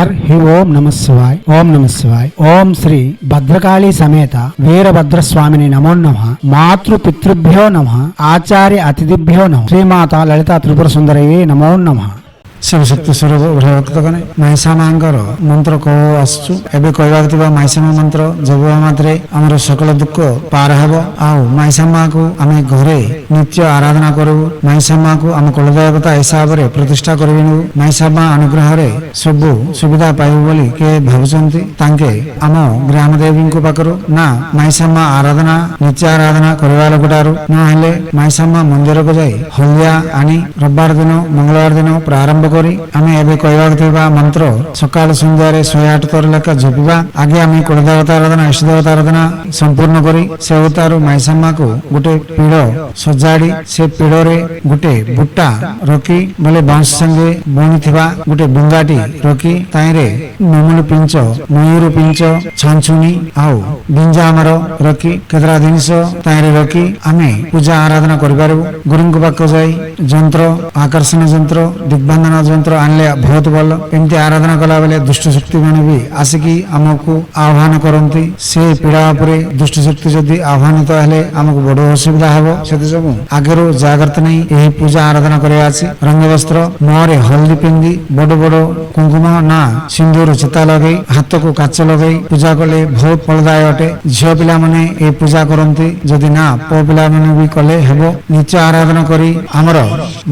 హి ఓం నమః శివాయ ఓం నమః శివాయ ఓం శ్రీ భద్రకాళీ సమేత వీరభద్రస్వామిని నమో నమః మాతృ పితృభ్యో నమః ఆచార్య అతిథిభ్యో నమః శ్రీమాత లలితా ତ୍ରିପୁର ସୁନ୍ଦରୀ నమో నమః। ଶିବଶକ୍ତି ସ୍ୱରୂପ ଭକ୍ତଗଣ ମାଇସା ମାଙ୍କର ମନ୍ତ୍ର କହୁ ଆସୁଛୁ। ଏବେ କହିବାକୁ ଥିବା ମାଇସା ମା ମନ୍ତ୍ର ଜପ ମାତ୍ରେ ଆମର ସକଳ ଦୁଃଖ ପାର ହେବ। ଆଉ ମାଇସା ମାକୁ ଆମେ ଘରେ ନିତ୍ୟ ଆରାଧନା କରିବୁ। ମାଇସା ମାକୁ ଆମ କୁଳଦେବତା ହିସାବରେ ପ୍ରତିଷ୍ଠା କରିବୁ। ମାଇସା ମା ଅନୁଗ୍ରହରେ ସବୁ ସୁବିଧା ପାଇବୁ ବୋଲି କିଏ ଭାବୁଛନ୍ତି ତାଙ୍କେ ଆମ ଗ୍ରାମ ଦେବୀଙ୍କ ପାଖରୁ ନା ମାଇସା ମା ଆରାଧନା ନିତ୍ୟ ଆରାଧନା କରିବା ଲୋକଠାରୁ ନହେଲେ ମାଇସା ମା ମନ୍ଦିରକୁ ଯାଇ ହଳଦିଆ ଆଣି ରବିବାର ଦିନ ମଙ୍ଗଳବାର ଦିନ ପ୍ରାରମ୍ଭ କରି ଆମେ ଏବେ କହିବାକୁ ଥିବା ମନ୍ତ୍ର ସକାଳ ସନ୍ଧ୍ୟାରେ 108 ଥର ଲେଖା ଜପିବା। ଆଗେ ଆମେ କୁଳଦେବତା ଆରାଧନା ଇଷ୍ଟ ଦେବତା ଆରାଧନା ସମ୍ପୂର୍ଣ୍ଣ କରି ସେ ଉତାରୁ ମାଇସା ମାକୁ ଗୋଟେ ପିଢ଼ ସଜାଡ଼ି ସେ ପିଢ଼ରେ ଗୋଟେ ବୁଟା ରଖି ବୋଲେ ବାଉଁଶ ସାଙ୍ଗେ ବୁଣିଥିବା ଗୋଟେ ଡୁଙ୍ଗାଟି ରଖି ତାହିଁରେ ନମୁଲି ପିଞ୍ଚ ମୟୂର ପିଞ୍ଚ ଛାଞ୍ଚୁଣି ଆଉ ବିଞ୍ଜା ଆମର ରଖି କେତେଟା ଜିନିଷ ତାହିଁରେ ରଖି ଆମେ ପୂଜା ଆରାଧନା କରିପାରିବୁ। ଗୁରୁଙ୍କ ପାଖକୁ ଯାଇ ଯନ୍ତ୍ର ଆକର୍ଷଣ ଯନ୍ତ୍ର ଦିଗ୍ବନ୍ଧନ ଯନ୍ତ୍ର ଆଣିଲେ ବହୁତ ଭଲ। ଏମିତି ଆରାଧନା କଲା ବେଳେ ଦୁଷ୍ଟ ଶକ୍ତି ମାନେ ବି ଆସିକି ଆମକୁ ଆହ୍ୱାନ କରନ୍ତି। ସେ ପୀଡ଼ା ଉପରେ ଦୁଷ୍ଟ ଶକ୍ତି ଯଦି ଆହ୍ୱାନିତ ହେଲେ ଆମକୁ ବଡ ଅସୁବିଧା ହେବ। ସେଥିଯୋଗୁଁ ଆଗରୁ ଜାଗ୍ରତ ନେଇ ଏହି ପୂଜା ଆରାଧନା କରିବା ଅଛି। ରଙ୍ଗ ବସ୍ତ୍ର ମୁହଁରେ ହଳଦୀ ପିନ୍ଧି ବଡ ବଡ କୁଙ୍କୁମ ନା ସିନ୍ଦୁର ଚିତା ଲଗେଇ ହାତକୁ କାଚ ଲଗେଇ ପୂଜା କଲେ ବହୁତ ଫଳଦାୟୀ ଅଟେ। ଝିଅ ପିଲାମାନେ ଏହି ପୂଜା କରନ୍ତି, ଯଦି ନା ପୁଅ ପିଲାମାନେ ବି କଲେ ହେବ। ନିତ୍ୟ ଆରାଧନା କରି ଆମର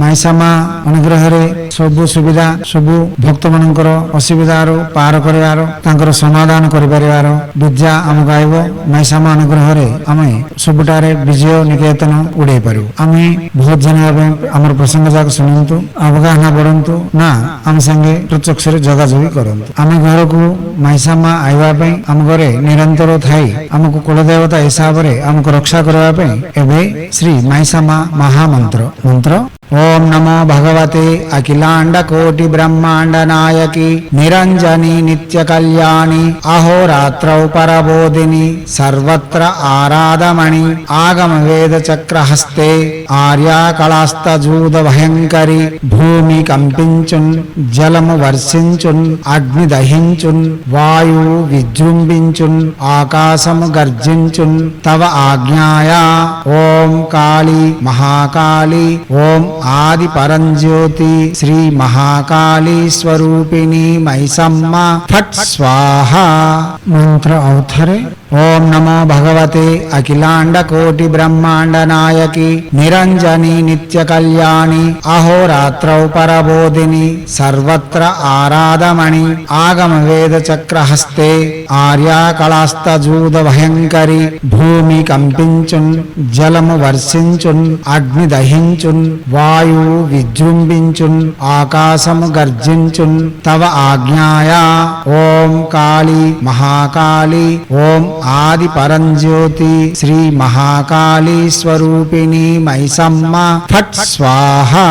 ମାଇସା ମା ଅନୁଗ୍ରହରେ ସବୁ ସୁବିଧା ସବୁ ଭକ୍ତ ମାନଙ୍କର ଅସୁବିଧାରୁ ପାର କରିବାର ତାଙ୍କର ସମାଧାନ କରିପାରିବାର ବିଦ୍ୟା ଆମକୁ ଆଇବ। ମାଇସା ମା ଅନୁଗ୍ରହରେ ଆମେ ସବୁଠାରେ ବିଜୟ ନିକେତନ ଉଡେଇ ପାରିବୁ। ଆମେ ବହୁତ ଜାଣିବା ପାଇଁ ଆମର ପ୍ରସଙ୍ଗ ଯାକ ଶୁଣନ୍ତୁ, ଅବଗାହନା ବଢନ୍ତୁ ନା ଆମ ସାଙ୍ଗେ ପ୍ରତ୍ୟକ୍ଷରେ ଯୋଗାଯୋଗ କରନ୍ତୁ। ଆମେ ଘରକୁ ମାଇସା ମା ଆଇବା ପାଇଁ ଆମ ଘରେ ନିରନ୍ତର ଥାଇ ଆମକୁ କୁଳଦେବତା ହିସାବରେ ଆମକୁ ରକ୍ଷା କରିବା ପାଇଁ ଏବେ ଶ୍ରୀ ମାଇସା ମା ମହାମନ୍ତ୍ର ମନ୍ତ୍ର ओम नमो भगवते अखिलांड कोटि ब्रह्मांड नायकी निरंजनी नित्य कल्याणी अहोरात्रौ परबोधिनी सर्वत्र आराधमणि आगम वेद चक्र हस्ते आर्या कलास्तजूद भयंकरी भूमि कंपिंचुन जलम वर्षिंचुन अग्नि दहिंचुन वायु विजृंभिंचुन आकाशम गर्जिंचुन तव आज्ञाया ओम काली महाकाली ओम आदि परंज्योति श्री महाकाली स्वरूपिणी मैसम्म फट स्वाहा मंत्र अवथरे ओम नमो भगवते अखिलांड कोटि ब्रह्मांड नायकी निरंजनी नित्य कल्याणी अहोरात्रौ परबोधिनी सर्वत्र आराधमणि आगम वेद चक्र हस्ते आर्या कलास्तजूद भयंकरी भूमि कंपिंचुन जलम वर्षिंचुन अग्नि दहिंचुन वायु विजृंभिंचुन आकाशम गर्जिंचुन तव आज्ञाया ओम काली महाकाली ओम आदि परंज्योति श्री महाकाली स्वरूपिणी मैसम्म फट स्वाहा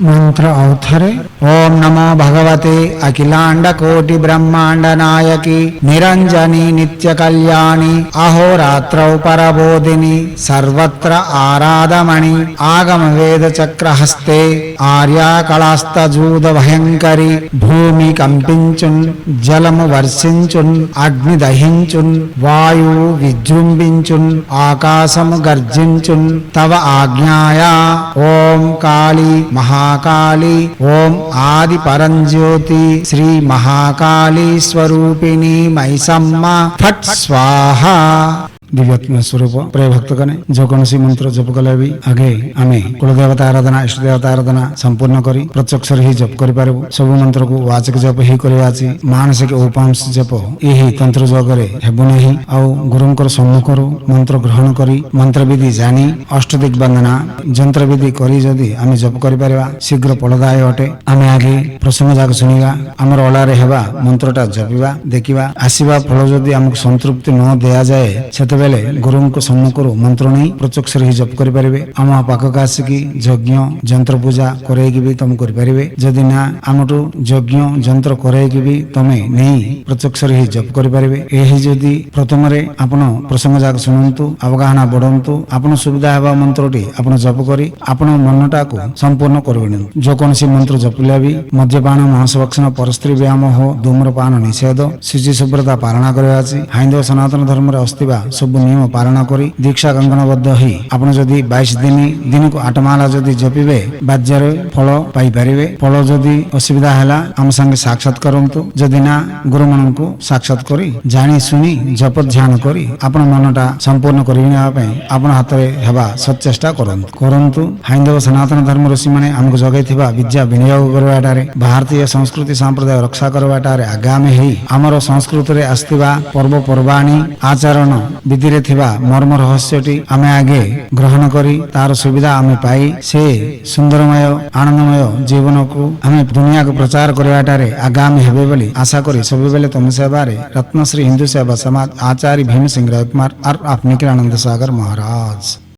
मंत्र अवथरे ओम नमो भगवते अखिलांड कोटि ब्रह्मांड नायकी निरंजनी नित्य कल्याणी अहोरात्रौ परबोधिनी सर्वत्र आराधमणि आगम वेद चक्र हस्ते आर्या कलास्तजूद भयंकरी भूमि कंपिंचुन जलम वर्षिंचुन अग्नि दहिंचुन वायु विजृंभिंचुन आकाशम गर्जिंचुन तव आज्ञाया ओम काली महाकाली ओम आदि परंज्योति श्री महाकाली स्वरूपिणी मैसम्म फट स्वाहा दिव्यात्म स्वरूप प्रिय भक्तगण जो कौन मंत्र जप कले भी आगे आम कुलदेवता आराधना इष्ट देवता आराधना संपूर्ण करी प्रत्यक्ष ही जप कर सब मंत्र को वाचक जप ही करवा मानसिक उपांश जप यही तंत्र जगरे हेबु नहीं आउ गुरुंकर सम्मुखर मंत्र ग्रहण करी मंत्र विधि जानी अष्ट दिग्बंधना जंत्र विधि करी जदि आम जप कर शीघ्र फलदायी अटे। आम आगे प्रसंग जाक शुणा आमर अलारे हेबा मंत्रटा जपिबा देखिबा आसीबा फल जदि आमको संतृप्ति न दिया जाए ସେତେବେଳେ ଗୁରୁଙ୍କ ସମ୍ମୁଖରୁ ମନ୍ତ୍ର ନେଇ ପ୍ରତ୍ୟକ୍ଷରେ ହିଁ ଜପ କରିପାରିବେ। ଆମ ପାଖକୁ ଆସିକି ଯଜ୍ଞ ଯନ୍ତ୍ର ପୂଜା କରେଇକି ବି ତମେ କରିପାରିବେ। ଯଦି ନା ଆମଠୁ ଯଜ୍ଞ ଯନ୍ତ୍ର କରେଇକି ବି ତମେ ନେଇ ପ୍ରତ୍ୟକ୍ଷରେ ହିଁ ଜପ କରିପାରିବେ। ଏହି ଯଦି ପ୍ରଥମରେ ଆପଣ ପ୍ରସଙ୍ଗ ଯାକ ଶୁଣନ୍ତୁ, ଅବଗାହନା ବଢନ୍ତୁ, ଆପଣ ସୁବିଧା ହେବା ମନ୍ତ୍ରଟି ଆପଣ ଜପ କରି ଆପଣ ମନଟାକୁ ସମ୍ପୂର୍ଣ୍ଣ କରିନିଅନ୍ତୁ। ଯେକୌଣସି ମନ୍ତ୍ର ଜପିଲେ ବି ମଦ୍ୟପାନ, ମାଂସଭକ୍ଷଣ, ପରସ୍ତ୍ରୀ ବ୍ୟାୟାମ ଓ ଧୂମ୍ରପାନ ନିଷେଧ, ଶୁଚି ଶୁଭ୍ରତା ପାଳନ କରିବା ଅଛି। ହାଇନ୍ଦବ ସନାତନ ଧର୍ମରେ ଅସ୍ତିବା ସବୁ ନିୟମ ପାଳନ କରି ଦୀକ୍ଷା କଙ୍କଣବଦ୍ଧ ହେଇ ଆପଣ ଯଦି 22 ଦିନ ଦିନକୁ 8 ମାଳ ଯଦି ଜପିବେ ବାଜ୍ୟରେ ଫଳ ପାଇପାରିବେ। ଫଳ ଯଦି ଅସୁବିଧା ହେଲା ଆମ ସାଙ୍ଗେ ସାକ୍ଷାତ କରନ୍ତୁ। ଯଦି ନା ଗୁରୁମାନଙ୍କୁ ସାକ୍ଷାତ କରି ଜାଣି ଶୁଣି ଜପ ଧ୍ୟାନ କରି ଆପଣ ମନଟା ସମ୍ପୂର୍ଣ୍ଣ କରି ନେବା ପାଇଁ ଆପଣ ହାତରେ ହେବା ସଚେଷ୍ଟା କରନ୍ତୁ। ହାଇନ୍ଦବ ସନାତନ ଧର୍ମ ଋଷିମାନେ ଆମକୁ ଯୋଗାଇଥିବା ବିଦ୍ୟା ବିନିଯୋଗ କରିବାଟାରେ, ଭାରତୀୟ ସଂସ୍କୃତି ସମ୍ପ୍ରଦାୟ ରକ୍ଷା କରିବାଟାରେ ଆଗାମୀ ହେଇ ଆମର ସଂସ୍କୃତିରେ ଆସିଥିବା ପର୍ବପର୍ବାଣୀ ଆଚରଣ ବିଧିରେ ଥିବା ମର୍ମ ରହସ୍ୟଟି ଆମେ ଆଗେ ଗ୍ରହଣ କରି ତାର ସୁବିଧା ଆମେ ପାଇ ସେ ସୁନ୍ଦରମୟ ଆନନ୍ଦମୟ ଜୀବନକୁ ଆମେ ଦୁନିଆକୁ ପ୍ରଚାର କରିବାଟାରେ ଆଗାମୀ ହେବେ ବୋଲି ଆଶା କରି ସବୁବେଳେ ତମ ସେବାରେ ରତ୍ନଶ୍ରୀ ହିନ୍ଦୁ ସେବା ସମାଜ ଆଚାର୍ଯ୍ୟ ଭୀମ ସିଂହ ରାୟ କୁମାର और अपने के आनंद सागर महाराज।